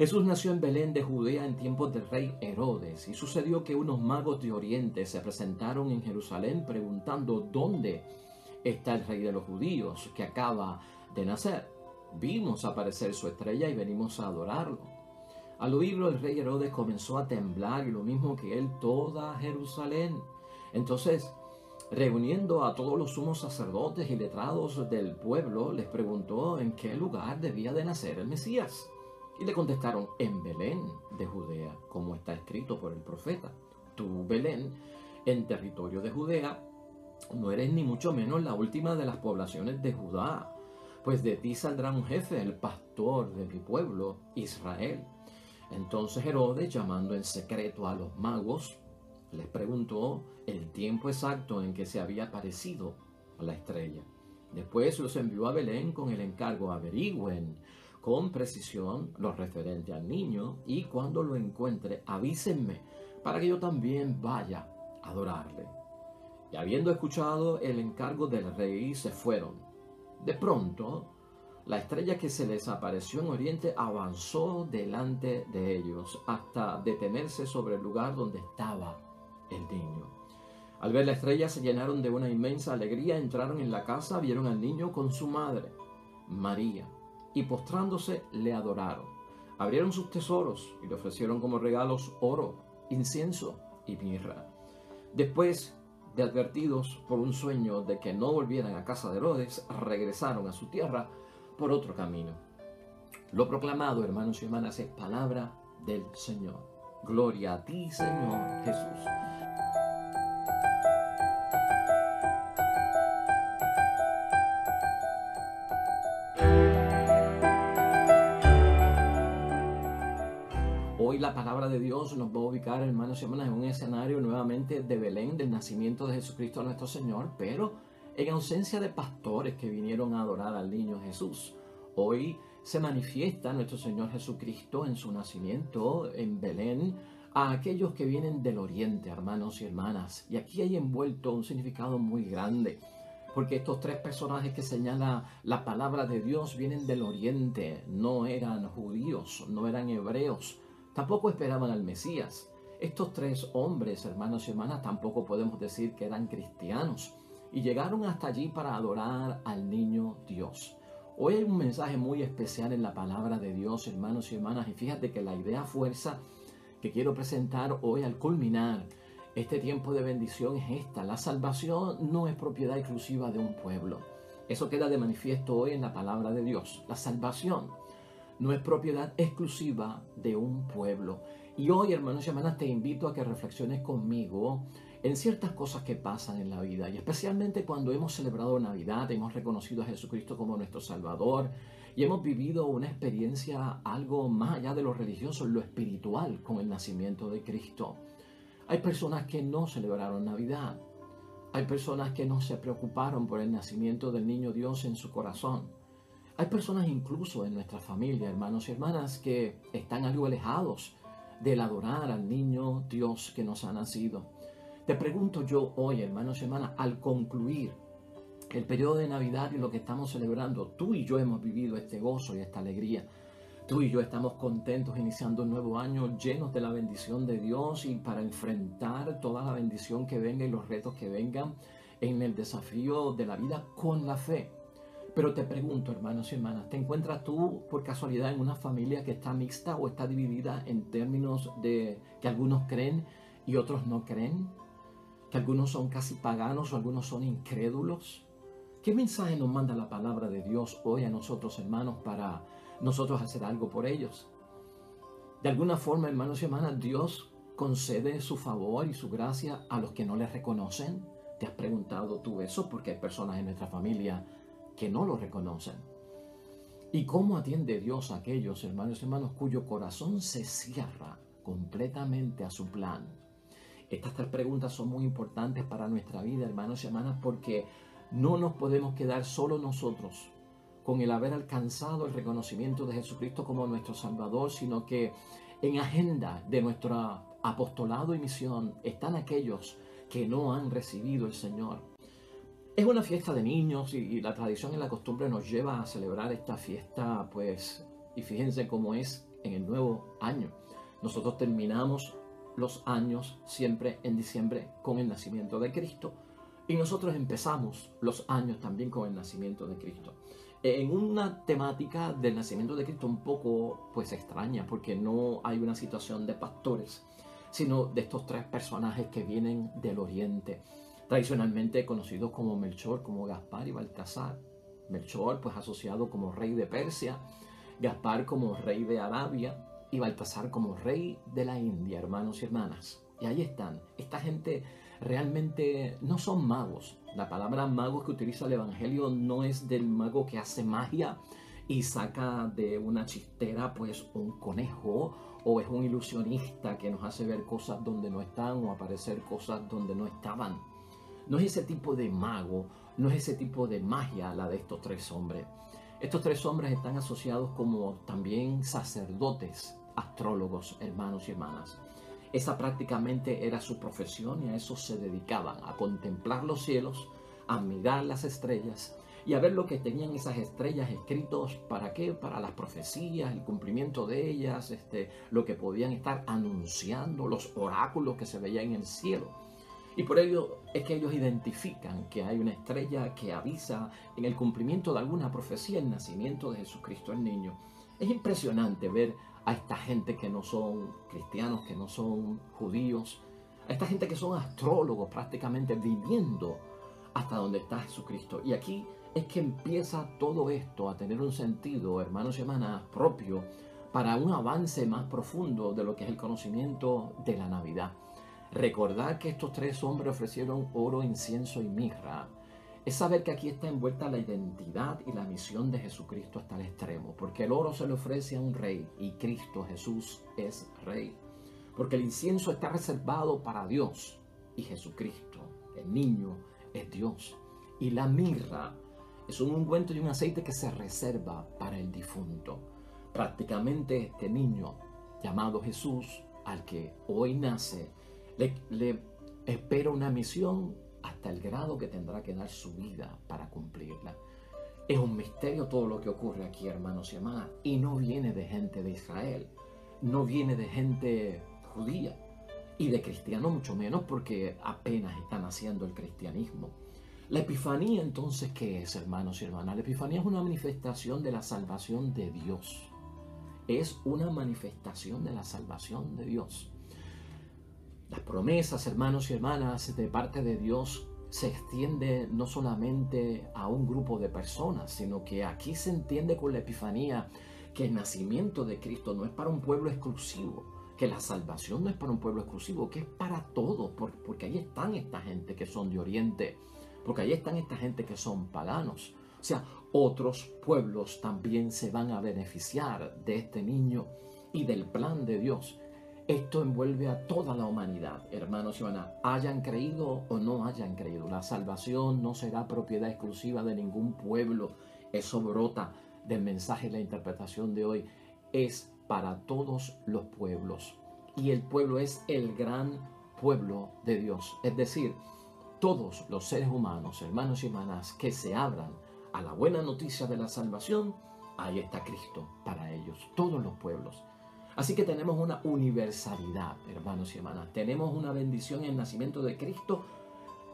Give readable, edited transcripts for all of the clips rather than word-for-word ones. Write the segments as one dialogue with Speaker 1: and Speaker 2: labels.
Speaker 1: Jesús nació en Belén de Judea en tiempos del rey Herodes, y sucedió que unos magos de Oriente se presentaron en Jerusalén preguntando dónde está el rey de los judíos que acaba de nacer. Vimos aparecer su estrella y venimos a adorarlo. Al oírlo, el rey Herodes comenzó a temblar, y lo mismo que él toda Jerusalén. Entonces, reuniendo a todos los sumos sacerdotes y letrados del pueblo, les preguntó en qué lugar debía de nacer el Mesías. Y le contestaron: en Belén de Judea, como está escrito por el profeta. Tú, Belén, en territorio de Judea, no eres ni mucho menos la última de las poblaciones de Judá, pues de ti saldrá un jefe, el pastor de mi pueblo, Israel. Entonces Herodes, llamando en secreto a los magos, les preguntó el tiempo exacto en que se había aparecido la estrella. Después los envió a Belén con el encargo: averigüen con precisión lo referente al niño, y cuando lo encuentre, avísenme para que yo también vaya a adorarle. Y habiendo escuchado el encargo del rey, se fueron. De pronto, la estrella que se les apareció en Oriente avanzó delante de ellos hasta detenerse sobre el lugar donde estaba el niño. Al ver la estrella se llenaron de una inmensa alegría, entraron en la casa, vieron al niño con su madre, María, y postrándose le adoraron. Abrieron sus tesoros y le ofrecieron como regalos oro, incienso y mirra. Después de advertidos por un sueño de que no volvieran a casa de Herodes, regresaron a su tierra por otro camino. Lo proclamado, hermanos y hermanas, es palabra del Señor. Gloria a ti, Señor Jesús. Hoy la palabra de Dios nos va a ubicar, hermanos y hermanas, en un escenario nuevamente de Belén, del nacimiento de Jesucristo nuestro Señor, pero en ausencia de pastores que vinieron a adorar al niño Jesús. Hoy se manifiesta nuestro Señor Jesucristo en su nacimiento en Belén a aquellos que vienen del oriente, hermanos y hermanas. Y aquí hay envuelto un significado muy grande, porque estos tres personajes que señala la palabra de Dios vienen del oriente, no eran judíos, no eran hebreos, tampoco esperaban al Mesías. Estos tres hombres, hermanos y hermanas, tampoco podemos decir que eran cristianos, y llegaron hasta allí para adorar al niño Dios. Hoy hay un mensaje muy especial en la palabra de Dios, hermanos y hermanas, y fíjate que la idea fuerza que quiero presentar hoy al culminar este tiempo de bendición es esta: la salvación no es propiedad exclusiva de un pueblo. Eso queda de manifiesto hoy en la palabra de Dios. La salvación no es propiedad exclusiva de un pueblo. Y hoy, hermanos y hermanas, te invito a que reflexiones conmigo en ciertas cosas que pasan en la vida, y especialmente cuando hemos celebrado Navidad, hemos reconocido a Jesucristo como nuestro Salvador y hemos vivido una experiencia algo más allá de lo religioso, lo espiritual, con el nacimiento de Cristo. Hay personas que no celebraron Navidad. Hay personas que no se preocuparon por el nacimiento del niño Dios en su corazón. Hay personas incluso en nuestra familia, hermanos y hermanas, que están algo alejados del adorar al niño Dios que nos ha nacido. Te pregunto yo hoy, hermanos y hermanas, al concluir el periodo de Navidad y lo que estamos celebrando, tú y yo hemos vivido este gozo y esta alegría. Tú y yo estamos contentos iniciando un nuevo año llenos de la bendición de Dios, y para enfrentar toda la bendición que venga y los retos que vengan en el desafío de la vida con la fe. Pero te pregunto, hermanos y hermanas, ¿te encuentras tú por casualidad en una familia que está mixta o está dividida en términos de que algunos creen y otros no creen? ¿Que algunos son casi paganos o algunos son incrédulos? ¿Qué mensaje nos manda la palabra de Dios hoy a nosotros, hermanos, para nosotros hacer algo por ellos? De alguna forma, hermanos y hermanas, Dios concede su favor y su gracia a los que no le reconocen. ¿Te has preguntado tú eso? Porque hay personas en nuestra familia que no lo reconocen. ¿Y cómo atiende Dios a aquellos, hermanos y hermanas, cuyo corazón se cierra completamente a su plan? Estas tres preguntas son muy importantes para nuestra vida, hermanos y hermanas, porque no nos podemos quedar solo nosotros con el haber alcanzado el reconocimiento de Jesucristo como nuestro Salvador, sino que en agenda de nuestro apostolado y misión están aquellos que no han recibido el Señor. Es una fiesta de niños, y la tradición y la costumbre nos lleva a celebrar esta fiesta, pues, y fíjense cómo es en el nuevo año. Nosotros terminamos los años siempre en diciembre con el nacimiento de Cristo y nosotros empezamos los años también con el nacimiento de Cristo. En una temática del nacimiento de Cristo un poco pues extraña, porque no hay una situación de pastores, sino de estos tres personajes que vienen del oriente, tradicionalmente conocidos como Melchor, como Gaspar y Baltasar. Melchor pues asociado como rey de Persia, Gaspar como rey de Arabia y Baltasar como rey de la India, hermanos y hermanas. Y ahí están. Esta gente realmente no son magos. La palabra mago que utiliza el Evangelio no es del mago que hace magia y saca de una chistera pues un conejo, o es un ilusionista que nos hace ver cosas donde no están o aparecer cosas donde no estaban. No es ese tipo de mago, no es ese tipo de magia la de estos tres hombres. Estos tres hombres están asociados como también sacerdotes, astrólogos, hermanos y hermanas. Esa prácticamente era su profesión y a eso se dedicaban, a contemplar los cielos, a mirar las estrellas y a ver lo que tenían esas estrellas escritos, ¿para qué? Para las profecías, el cumplimiento de ellas, lo que podían estar anunciando, los oráculos que se veían en el cielo. Y por ello es que ellos identifican que hay una estrella que avisa en el cumplimiento de alguna profecía el nacimiento de Jesucristo el niño. Es impresionante ver a esta gente que no son cristianos, que no son judíos, a esta gente que son astrólogos prácticamente viviendo hasta donde está Jesucristo. Y aquí es que empieza todo esto a tener un sentido, hermanos y hermanas, propio para un avance más profundo de lo que es el conocimiento de la Navidad. Recordar que estos tres hombres ofrecieron oro, incienso y mirra es saber que aquí está envuelta la identidad y la misión de Jesucristo hasta el extremo, porque el oro se le ofrece a un rey y Cristo Jesús es rey, porque el incienso está reservado para Dios y Jesucristo, el niño, es Dios, y la mirra es un ungüento y un aceite que se reserva para el difunto. Prácticamente este niño llamado Jesús, al que hoy nace, le espera una misión hasta el grado que tendrá que dar su vida para cumplirla. Es un misterio todo lo que ocurre aquí, hermanos y hermanas, y no viene de gente de Israel, no viene de gente judía, y de cristianos mucho menos, porque apenas están haciendo el cristianismo. La Epifanía, entonces, ¿qué es, hermanos y hermanas? La Epifanía es una manifestación de la salvación de Dios. Es una manifestación de la salvación de Dios. Las promesas, hermanos y hermanas, de parte de Dios se extiende no solamente a un grupo de personas, sino que aquí se entiende con la Epifanía que el nacimiento de Cristo no es para un pueblo exclusivo, que la salvación no es para un pueblo exclusivo, que es para todos, porque ahí están esta gente que son de Oriente, porque ahí están esta gente que son paganos. O sea, otros pueblos también se van a beneficiar de este niño y del plan de Dios. Esto envuelve a toda la humanidad, hermanos y hermanas, hayan creído o no hayan creído. La salvación no será propiedad exclusiva de ningún pueblo. Eso brota del mensaje y la interpretación de hoy. Es para todos los pueblos. Y el pueblo es el gran pueblo de Dios. Es decir, todos los seres humanos, hermanos y hermanas, que se abran a la buena noticia de la salvación, ahí está Cristo para ellos, todos los pueblos. Así que tenemos una universalidad, hermanos y hermanas. Tenemos una bendición en el nacimiento de Cristo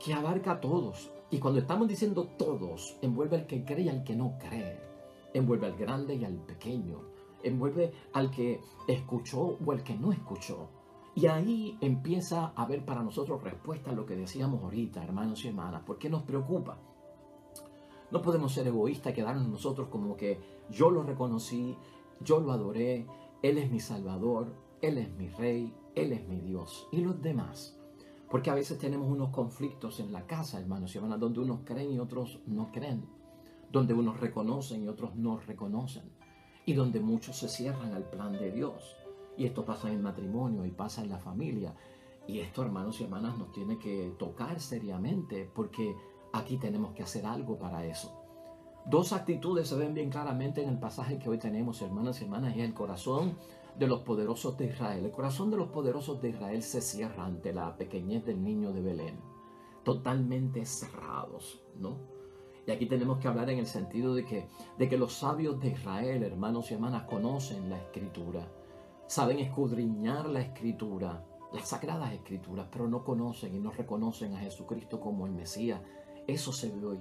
Speaker 1: que abarca a todos. Y cuando estamos diciendo todos, envuelve al que cree y al que no cree. Envuelve al grande y al pequeño. Envuelve al que escuchó o al que no escuchó. Y ahí empieza a haber para nosotros respuesta a lo que decíamos ahorita, hermanos y hermanas. ¿Por qué nos preocupa? No podemos ser egoístas y quedarnos nosotros como que yo lo reconocí, yo lo adoré, Él es mi Salvador, Él es mi Rey, Él es mi Dios. ¿Y los demás? Porque a veces tenemos unos conflictos en la casa, hermanos y hermanas, donde unos creen y otros no creen. Donde unos reconocen y otros no reconocen. Y donde muchos se cierran al plan de Dios. Y esto pasa en el matrimonio y pasa en la familia. Y esto, hermanos y hermanas, nos tiene que tocar seriamente, porque aquí tenemos que hacer algo para eso. Dos actitudes se ven bien claramente en el pasaje que hoy tenemos, hermanas y hermanas, y es el corazón de los poderosos de Israel. El corazón de los poderosos de Israel se cierra ante la pequeñez del niño de Belén, totalmente cerrados, ¿no? Y aquí tenemos que hablar en el sentido de que los sabios de Israel, hermanos y hermanas, conocen la Escritura, saben escudriñar la Escritura, las sagradas Escrituras, pero no conocen y no reconocen a Jesucristo como el Mesías. Eso se ve hoy.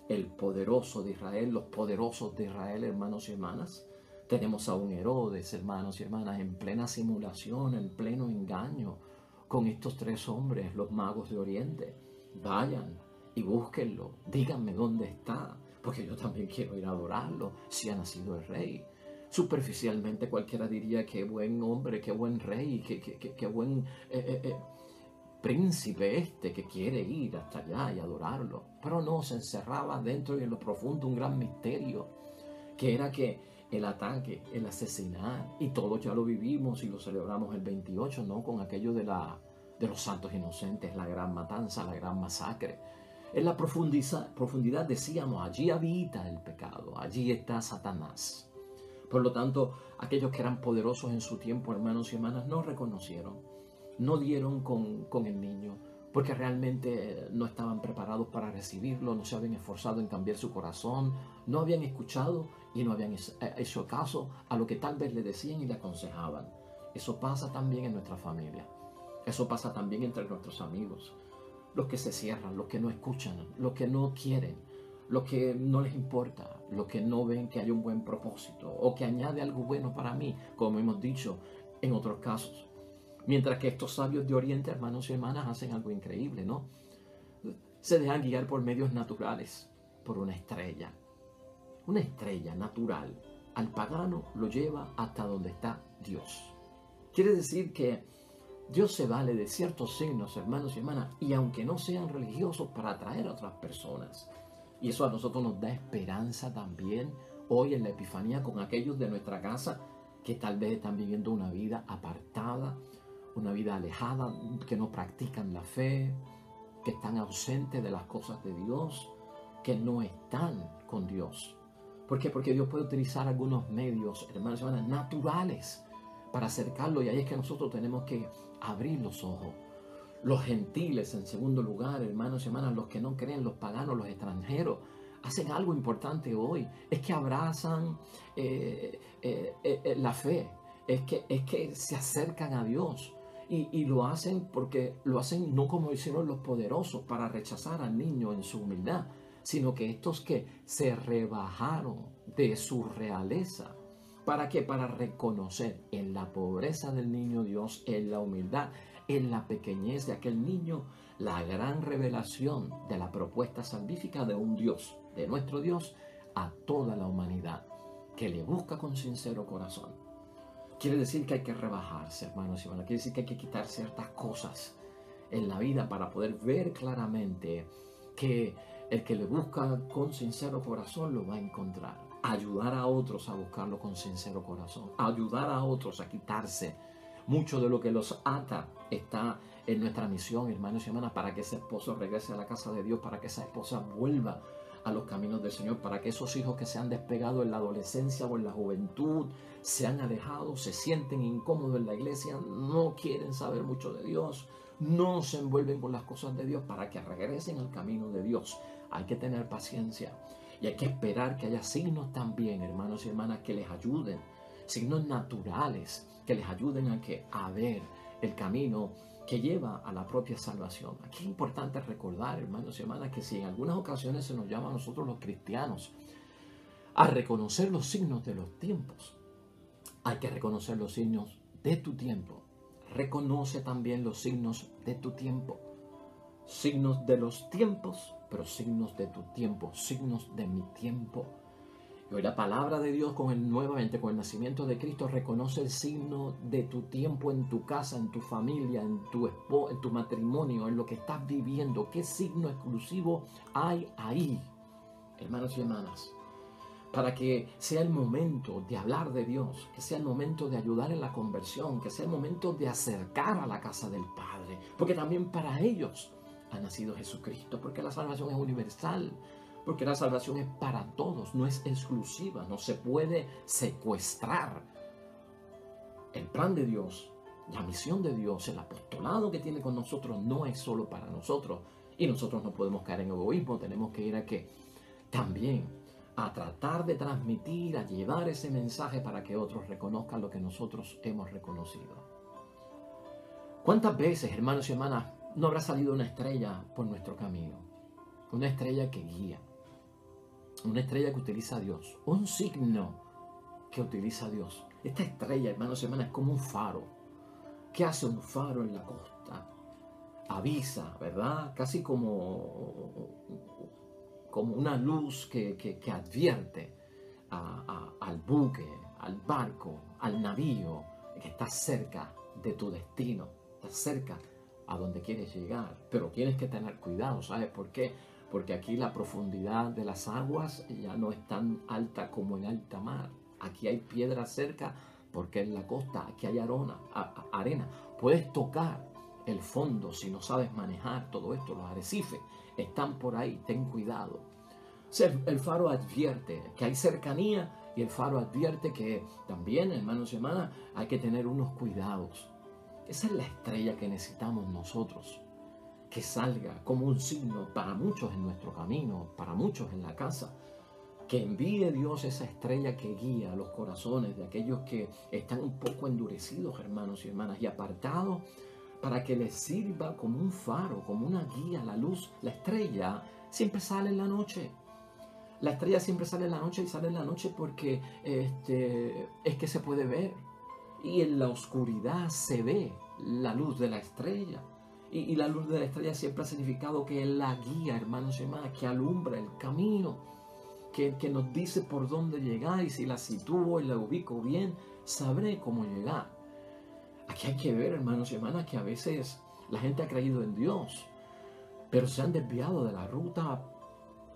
Speaker 1: El poderoso de Israel, los poderosos de Israel, hermanos y hermanas. Tenemos a un Herodes, hermanos y hermanas, en plena simulación, en pleno engaño, con estos tres hombres, los magos de Oriente. Vayan y búsquenlo, díganme dónde está, porque yo también quiero ir a adorarlo si ha nacido el rey. Superficialmente cualquiera diría qué buen hombre, qué buen rey, qué buen príncipe este que quiere ir hasta allá y adorarlo. Pero no, se encerraba dentro y en lo profundo un gran misterio, que era que el ataque, el asesinar, y todos ya lo vivimos y lo celebramos el 28, ¿no? Con aquello de los santos inocentes, la gran matanza, la gran masacre. En la profundidad decíamos, allí habita el pecado, allí está Satanás. Por lo tanto, aquellos que eran poderosos en su tiempo, hermanos y hermanas, no reconocieron, no dieron con el niño, porque realmente no estaban preparados para recibirlo, no se habían esforzado en cambiar su corazón, no habían escuchado y no habían hecho caso a lo que tal vez le decían y le aconsejaban. Eso pasa también en nuestra familia, eso pasa también entre nuestros amigos. Los que se cierran, los que no escuchan, los que no quieren, los que no les importa, los que no ven que hay un buen propósito o que añade algo bueno para mí, como hemos dicho en otros casos. Mientras que estos sabios de Oriente, hermanos y hermanas, hacen algo increíble, ¿no? Se dejan guiar por medios naturales, por una estrella natural. Al pagano lo lleva hasta donde está Dios. Quiere decir que Dios se vale de ciertos signos, hermanos y hermanas, y aunque no sean religiosos, para atraer a otras personas. Y eso a nosotros nos da esperanza también hoy en la Epifanía con aquellos de nuestra casa que tal vez están viviendo una vida apartada, una vida alejada, que no practican la fe, que están ausentes de las cosas de Dios, que no están con Dios. ¿Por qué? Porque Dios puede utilizar algunos medios, hermanos y hermanas, naturales para acercarlo, y ahí es que nosotros tenemos que abrir los ojos. Los gentiles, en segundo lugar, hermanos y hermanas, los que no creen, los paganos, los extranjeros, hacen algo importante hoy. Es que abrazan la fe, es que se acercan a Dios. Y lo hacen porque lo hacen no como hicieron los poderosos para rechazar al niño en su humildad, sino que estos que se rebajaron de su realeza. ¿Para qué? Para reconocer en la pobreza del niño Dios, en la humildad, en la pequeñez de aquel niño, la gran revelación de la propuesta salvífica de un Dios, de nuestro Dios, a toda la humanidad, que le busca con sincero corazón. Quiere decir que hay que rebajarse, hermanos y hermanas. Quiere decir que hay que quitar ciertas cosas en la vida para poder ver claramente que el que le busca con sincero corazón lo va a encontrar. Ayudar a otros a buscarlo con sincero corazón. Ayudar a otros a quitarse mucho de lo que los ata. Está en nuestra misión, hermanos y hermanas, para que ese esposo regrese a la casa de Dios, para que esa esposa vuelva a los caminos del Señor, para que esos hijos que se han despegado en la adolescencia o en la juventud, se han alejado, se sienten incómodos en la iglesia, no quieren saber mucho de Dios, no se envuelven con las cosas de Dios, para que regresen al camino de Dios. Hay que tener paciencia y hay que esperar que haya signos también, hermanos y hermanas, que les ayuden, signos naturales que les ayuden a ver el camino que lleva a la propia salvación. Aquí es importante recordar, hermanos y hermanas, que si en algunas ocasiones se nos llama a nosotros los cristianos a reconocer los signos de los tiempos, hay que reconocer los signos de tu tiempo. Reconoce también los signos de tu tiempo. Signos de los tiempos, pero signos de tu tiempo, signos de mi tiempo. Y hoy la palabra de Dios nuevamente con el nacimiento de Cristo reconoce el signo de tu tiempo en tu casa, en tu familia, en tu matrimonio, en lo que estás viviendo. ¿Qué signo exclusivo hay ahí, hermanos y hermanas? Para que sea el momento de hablar de Dios, que sea el momento de ayudar en la conversión, que sea el momento de acercar a la casa del Padre. Porque también para ellos ha nacido Jesucristo, porque la salvación es universal. Porque la salvación es para todos, no es exclusiva, no se puede secuestrar. El plan de Dios, la misión de Dios, el apostolado que tiene con nosotros no es solo para nosotros. Y nosotros no podemos caer en egoísmo, tenemos que ir a también a tratar de transmitir, a llevar ese mensaje para que otros reconozcan lo que nosotros hemos reconocido. ¿Cuántas veces, hermanos y hermanas, no habrá salido una estrella por nuestro camino? Una estrella que guía, una estrella que utiliza a Dios, un signo que utiliza a Dios. Esta estrella, hermanos y hermanas, es como un faro. ¿Qué hace un faro en la costa? Avisa, ¿verdad? Casi como una luz que advierte al buque, al barco, al navío, que está cerca de tu destino, está cerca a donde quieres llegar. Pero tienes que tener cuidado, ¿sabes por qué? Porque aquí la profundidad de las aguas ya no es tan alta como en alta mar. Aquí hay piedra cerca porque es la costa, aquí hay arena. Puedes tocar el fondo si no sabes manejar todo esto. Los arrecifes están por ahí, ten cuidado. O sea, el faro advierte que hay cercanía y el faro advierte que también, hermanos y hermanas, hay que tener unos cuidados. Esa es la estrella que necesitamos nosotros, que salga como un signo para muchos en nuestro camino, para muchos en la casa. Que envíe Dios esa estrella que guía los corazones de aquellos que están un poco endurecidos, hermanos y hermanas, y apartados, para que les sirva como un faro, como una guía, la luz. La estrella siempre sale en la noche. La estrella siempre sale en la noche y sale en la noche porque es que se puede ver. Y en la oscuridad se ve la luz de la estrella. Y la luz de la estrella siempre ha significado que es la guía, hermanos y hermanas, que alumbra el camino. Que nos dice por dónde llegar, y si la sitúo y la ubico bien, sabré cómo llegar. Aquí hay que ver, hermanos y hermanas, que a veces la gente ha creído en Dios, pero se han desviado de la ruta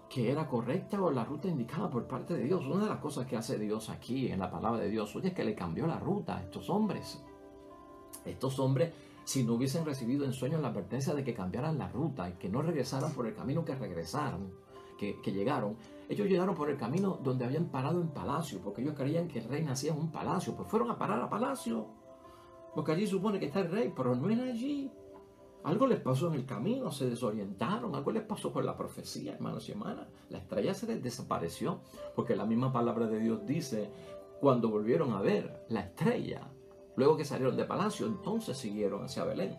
Speaker 1: que era correcta o la ruta indicada por parte de Dios. Una de las cosas que hace Dios aquí en la palabra de Dios es que le cambió la ruta a estos hombres. Estos hombres, si no hubiesen recibido en sueños la advertencia de que cambiaran la ruta y que no regresaran por el camino que regresaron, que llegaron, ellos llegaron por el camino donde habían parado en palacio, porque ellos creían que el rey nacía en un palacio. Pues fueron a parar a palacio, porque allí supone que está el rey, pero no era allí. Algo les pasó en el camino, se desorientaron, algo les pasó por la profecía, hermanos y hermanas. La estrella se les desapareció, porque la misma palabra de Dios dice, cuando volvieron a ver la estrella, luego que salieron de palacio, entonces siguieron hacia Belén.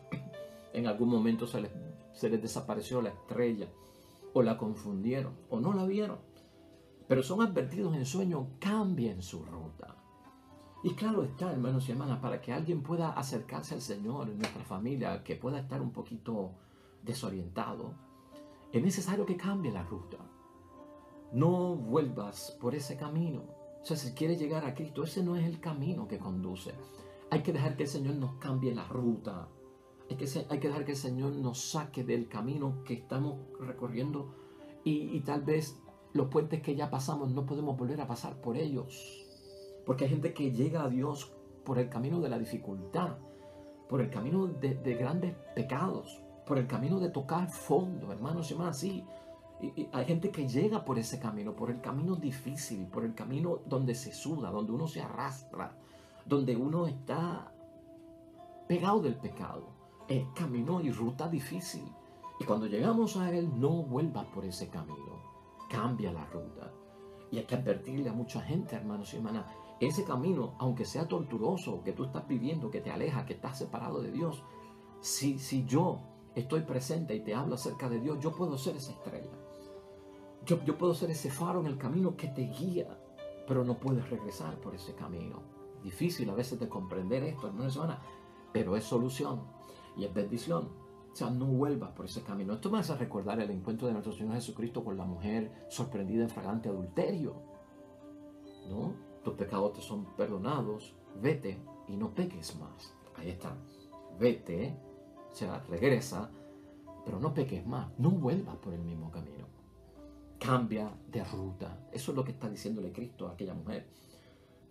Speaker 1: En algún momento se les desapareció la estrella, o la confundieron, o no la vieron. Pero son advertidos en sueño, cambien su ruta. Y claro está, hermanos y hermanas, para que alguien pueda acercarse al Señor en nuestra familia, que pueda estar un poquito desorientado, es necesario que cambie la ruta. No vuelvas por ese camino. O sea, si quieres llegar a Cristo, ese no es el camino que conduce. Hay que dejar que el Señor nos cambie la ruta. Hay que dejar que el Señor nos saque del camino que estamos recorriendo y tal vez los puentes que ya pasamos no podemos volver a pasar por ellos. Porque hay gente que llega a Dios por el camino de la dificultad, por el camino de grandes pecados, por el camino de tocar fondo, hermanos y hermanas, sí. Y hay gente que llega por ese camino, por el camino difícil, por el camino donde se suda, donde uno se arrastra, donde uno está pegado del pecado. Es camino y ruta difícil. Y cuando llegamos a Él, no vuelvas por ese camino. Cambia la ruta. Y hay que advertirle a mucha gente, hermanos y hermanas, ese camino, aunque sea tortuoso, que tú estás viviendo, que te aleja, que estás separado de Dios, si yo estoy presente y te hablo acerca de Dios, yo puedo ser esa estrella. Yo puedo ser ese faro en el camino que te guía, pero no puedes regresar por ese camino. Difícil a veces de comprender esto, hermanos y hermanas, pero es solución y es bendición. O sea, no vuelvas por ese camino. Esto me hace recordar el encuentro de nuestro Señor Jesucristo con la mujer sorprendida en flagrante adulterio. ¿No? Tus pecados te son perdonados, vete y no peques más. Ahí está. Vete, o sea, regresa, pero no peques más. No vuelvas por el mismo camino. Cambia de ruta. Eso es lo que está diciéndole Cristo a aquella mujer.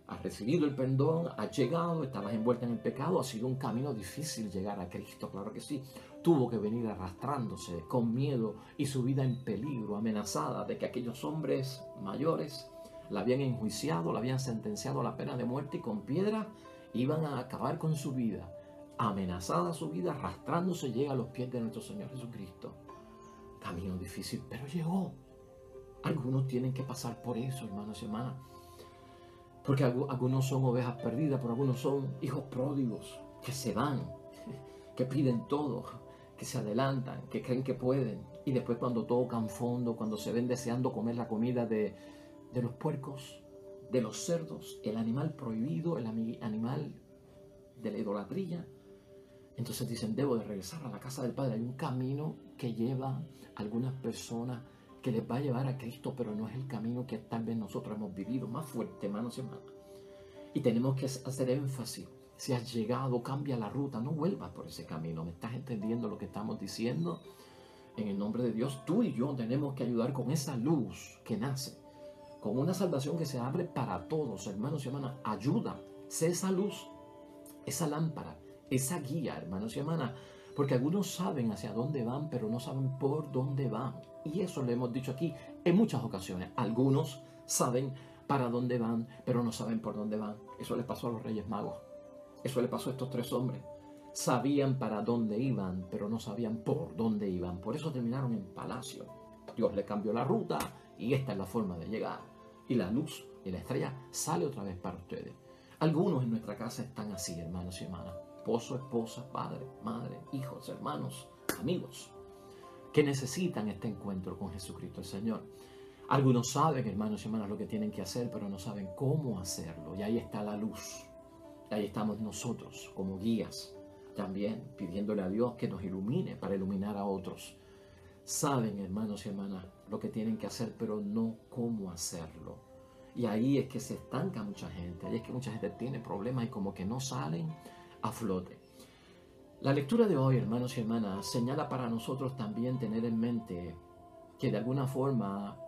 Speaker 1: Has recibido el perdón, has llegado, estabas envuelta en el pecado, ha sido un camino difícil llegar a Cristo, claro que sí. Tuvo que venir arrastrándose con miedo y su vida en peligro, amenazada de que aquellos hombres mayores la habían enjuiciado, la habían sentenciado a la pena de muerte y con piedra iban a acabar con su vida. Amenazada su vida, arrastrándose, llega a los pies de nuestro Señor Jesucristo. Camino difícil, pero llegó. Algunos tienen que pasar por eso, hermanos y hermanas. Porque algunos son ovejas perdidas, pero algunos son hijos pródigos que se van, que piden todo, que se adelantan, que creen que pueden. Y después cuando tocan fondo, cuando se ven deseando comer la comida de los puercos, de los cerdos, el animal prohibido, el animal de la idolatría, entonces dicen, debo de regresar a la casa del Padre. Hay un camino que lleva a algunas personas que les va a llevar a Cristo, pero no es el camino que tal vez nosotros hemos vivido. Más fuerte, hermanos y hermanas. Y tenemos que hacer énfasis. Si has llegado, cambia la ruta, no vuelvas por ese camino. ¿Me estás entendiendo lo que estamos diciendo? En el nombre de Dios, tú y yo tenemos que ayudar con esa luz que nace, con una salvación que se abre para todos, hermanos y hermanas. Ayuda, sé esa luz, esa lámpara, esa guía, hermanos y hermanas, porque algunos saben hacia dónde van, pero no saben por dónde van. Y eso lo hemos dicho aquí en muchas ocasiones. Algunos saben para dónde van, pero no saben por dónde van. Eso les pasó a los Reyes Magos. Eso le pasó a estos tres hombres. Sabían para dónde iban, pero no sabían por dónde iban. Por eso terminaron en palacio. Dios le cambió la ruta y esta es la forma de llegar. Y la luz y la estrella sale otra vez para ustedes. Algunos en nuestra casa están así, hermanos y hermanas. Esposo, esposa, padre, madre, hijos, hermanos, amigos, que necesitan este encuentro con Jesucristo el Señor. Algunos saben, hermanos y hermanas, lo que tienen que hacer, pero no saben cómo hacerlo. Y ahí está la luz. Y ahí estamos nosotros como guías, también pidiéndole a Dios que nos ilumine para iluminar a otros. Saben, hermanos y hermanas, lo que tienen que hacer, pero no cómo hacerlo. Y ahí es que se estanca mucha gente. Ahí es que mucha gente tiene problemas y como que no salen a flote. La lectura de hoy, hermanos y hermanas, señala para nosotros también tener en mente que de alguna forma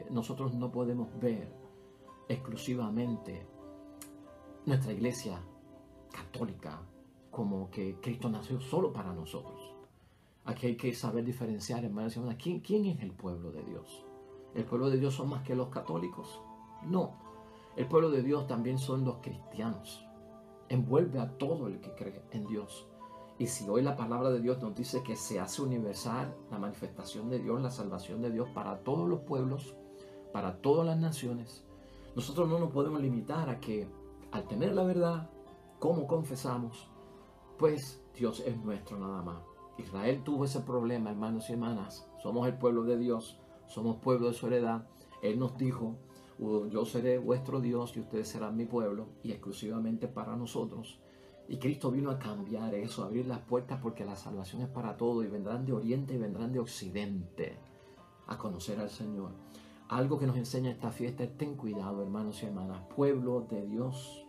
Speaker 1: nosotros no podemos ver exclusivamente nuestra iglesia católica como que Cristo nació solo para nosotros. Aquí hay que saber diferenciar, hermanos y hermanas, ¿quién es el pueblo de Dios? ¿El pueblo de Dios son más que los católicos? No. El pueblo de Dios también son los cristianos. Envuelve a todo el que cree en Dios. Y si hoy la palabra de Dios nos dice que se hace universal la manifestación de Dios, la salvación de Dios para todos los pueblos, para todas las naciones, nosotros no nos podemos limitar a que al tener la verdad, como confesamos, pues Dios es nuestro nada más. Israel tuvo ese problema, hermanos y hermanas. Somos el pueblo de Dios, somos pueblo de su heredad. Él nos dijo, yo seré vuestro Dios y ustedes serán mi pueblo, y exclusivamente para nosotros. Y Cristo vino a cambiar eso, a abrir las puertas, porque la salvación es para todos, y vendrán de oriente y vendrán de occidente a conocer al Señor. Algo que nos enseña esta fiesta es: ten cuidado, hermanos y hermanas, pueblo de Dios,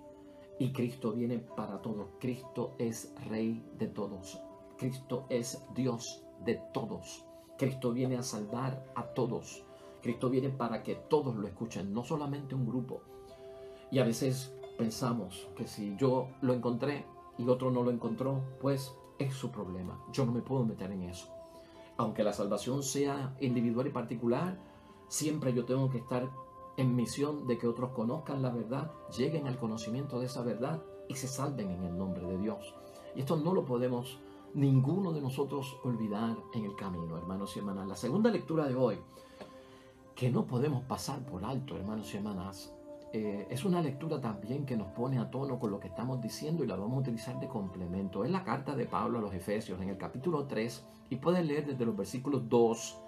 Speaker 1: y Cristo viene para todos. Cristo es Rey de todos. Cristo es Dios de todos. Cristo viene a salvar a todos. Cristo viene para que todos lo escuchen, no solamente un grupo. Y a veces pensamos que si yo lo encontré y otro no lo encontró, pues es su problema. Yo no me puedo meter en eso. Aunque la salvación sea individual y particular, siempre yo tengo que estar en misión de que otros conozcan la verdad, lleguen al conocimiento de esa verdad y se salven en el nombre de Dios. Y esto no lo podemos ninguno de nosotros olvidar en el camino, hermanos y hermanas. La segunda lectura de hoy, que no podemos pasar por alto, hermanos y hermanas, es una lectura también que nos pone a tono con lo que estamos diciendo y la vamos a utilizar de complemento. Es la carta de Pablo a los Efesios en el capítulo 3 y pueden leer desde los versículos 2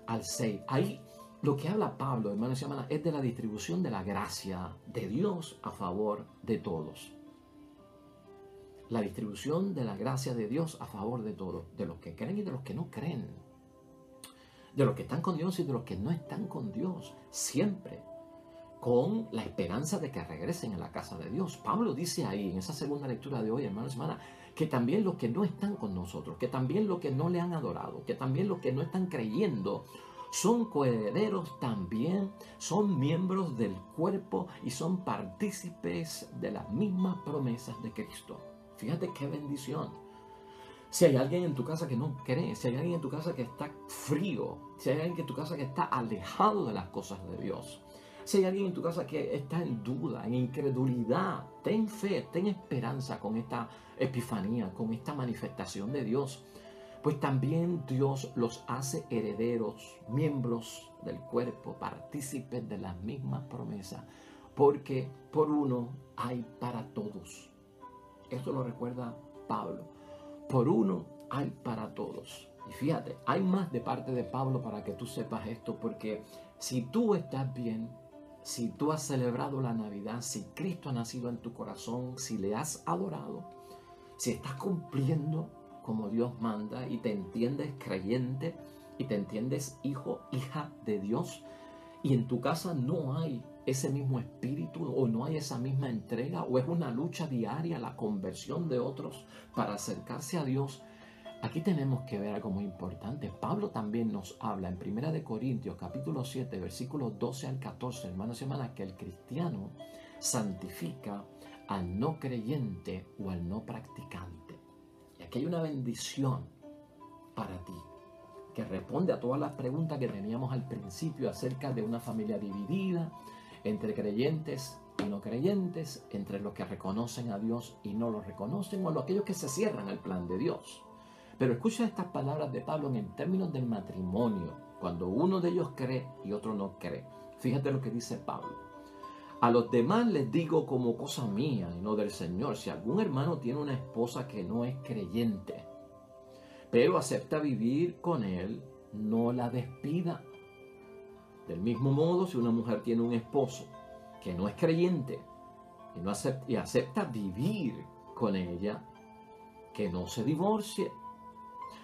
Speaker 1: al 6. Ahí lo que habla Pablo, hermanos y hermanas, es de la distribución de la gracia de Dios a favor de todos. La distribución de la gracia de Dios a favor de todos, de los que creen y de los que no creen, de los que están con Dios y de los que no están con Dios, siempre con la esperanza de que regresen a la casa de Dios. Pablo dice ahí, en esa segunda lectura de hoy, hermanos y hermanas, que también los que no están con nosotros, que también los que no le han adorado, que también los que no están creyendo, son coherederos también, son miembros del cuerpo y son partícipes de las mismas promesas de Cristo. Fíjate qué bendición. Si hay alguien en tu casa que no cree, si hay alguien en tu casa que está frío, si hay alguien en tu casa que está alejado de las cosas de Dios, si hay alguien en tu casa que está en duda, en incredulidad, ten fe, ten esperanza con esta epifanía, con esta manifestación de Dios. pues también Dios los hace herederos, miembros del cuerpo, partícipes de las mismas promesas, porque por uno hay para todos. Esto lo recuerda Pablo. Por uno hay para todos. Y fíjate, hay más de parte de Pablo para que tú sepas esto, porque si tú estás bien, si tú has celebrado la Navidad, si Cristo ha nacido en tu corazón, si le has adorado, si estás cumpliendo como Dios manda y te entiendes creyente y te entiendes hijo, hija de Dios, y en tu casa no hay ese mismo espíritu o no hay esa misma entrega o es una lucha diaria la conversión de otros para acercarse a Dios, aquí tenemos que ver algo muy importante. Pablo también nos habla en 1 Corintios capítulo 7 versículos 12 al 14, hermanos y hermanas, que el cristiano santifica al no creyente o al no practicante. Y aquí hay una bendición para ti que responde a todas las preguntas que teníamos al principio acerca de una familia dividida entre creyentes y no creyentes, entre los que reconocen a Dios y no lo reconocen, o aquellos que se cierran al plan de Dios. Pero escucha estas palabras de Pablo en términos del matrimonio, cuando uno de ellos cree y otro no cree. Fíjate lo que dice Pablo. A los demás les digo como cosa mía y no del Señor, si algún hermano tiene una esposa que no es creyente, pero acepta vivir con él, no la despida. Del mismo modo, si una mujer tiene un esposo que no es creyente y acepta vivir con ella, que no se divorcie.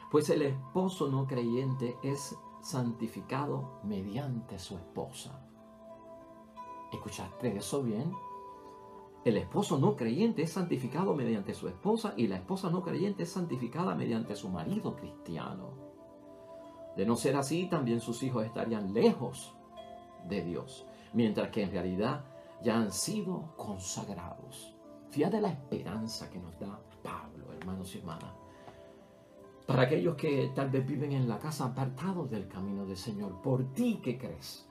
Speaker 1: Pues el esposo no creyente es santificado mediante su esposa. ¿Escuchaste eso bien? El esposo no creyente es santificado mediante su esposa y la esposa no creyente es santificada mediante su marido cristiano. De no ser así, también sus hijos estarían lejos de Dios, mientras que en realidad ya han sido consagrados. Fíjate la esperanza que nos da Pablo, hermanos y hermanas, para aquellos que tal vez viven en la casa apartados del camino del Señor. Por ti que crees,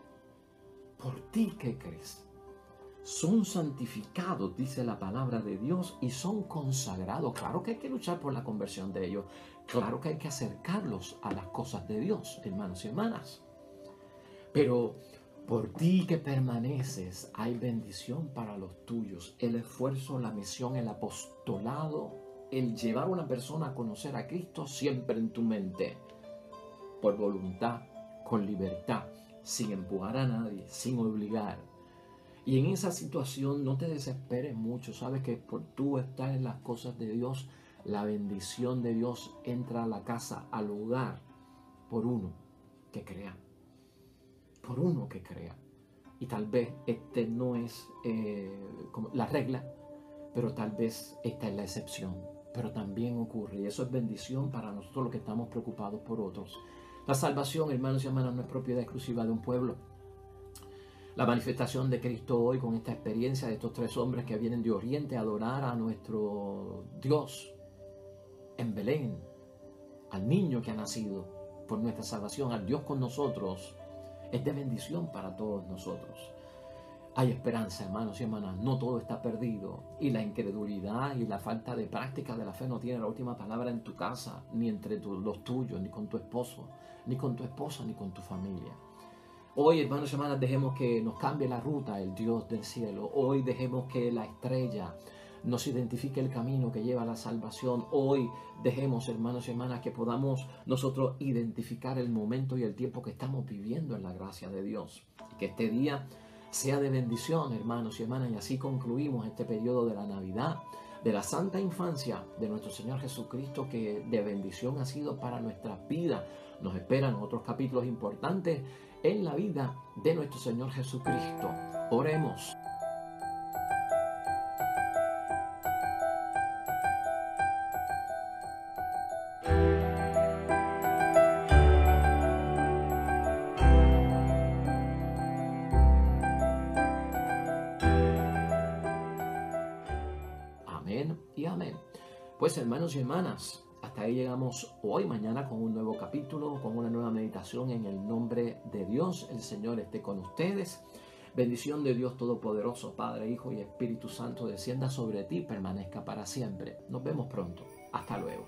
Speaker 1: por ti que crees, son santificados, dice la palabra de Dios, y son consagrados. Claro que hay que luchar por la conversión de ellos. Claro que hay que acercarlos a las cosas de Dios, hermanos y hermanas. Pero por ti que permaneces, hay bendición para los tuyos. El esfuerzo, la misión, el apostolado, el llevar a una persona a conocer a Cristo siempre en tu mente. Por voluntad, con libertad, sin empujar a nadie, sin obligar. Y en esa situación no te desesperes mucho. Sabes que por tú estar en las cosas de Dios, la bendición de Dios entra a la casa, al hogar, por uno que crea. Por uno que crea. Y tal vez no es como la regla, pero tal vez esta es la excepción. Pero también ocurre, y eso es bendición para nosotros los que estamos preocupados por otros. La salvación, hermanos y hermanas, no es propiedad exclusiva de un pueblo. La manifestación de Cristo hoy con esta experiencia de estos tres hombres que vienen de Oriente a adorar a nuestro Dios en Belén, al niño que ha nacido por nuestra salvación, al Dios con nosotros, es de bendición para todos nosotros. Hay esperanza, hermanos y hermanas, no todo está perdido, y la incredulidad y la falta de práctica de la fe no tiene la última palabra en tu casa, ni entre los tuyos, ni con tu esposo, ni con tu esposa, ni con tu familia. Hoy, hermanos y hermanas, dejemos que nos cambie la ruta el Dios del cielo. Hoy dejemos que la estrella nos identifique el camino que lleva a la salvación. Hoy dejemos, hermanos y hermanas, que podamos nosotros identificar el momento y el tiempo que estamos viviendo en la gracia de Dios. Y que este día sea de bendición, hermanos y hermanas, y así concluimos este periodo de la Navidad, de la santa infancia de nuestro Señor Jesucristo, que de bendición ha sido para nuestras vidas. Nos esperan otros capítulos importantes en la vida de nuestro Señor Jesucristo. Oremos. Amén y amén. Pues hermanos y hermanas, hasta ahí llegamos hoy, mañana con un nuevo capítulo, con una nueva meditación en el nombre de Dios. El Señor esté con ustedes. Bendición de Dios Todopoderoso, Padre, Hijo y Espíritu Santo, descienda sobre ti y permanezca para siempre. Nos vemos pronto. Hasta luego.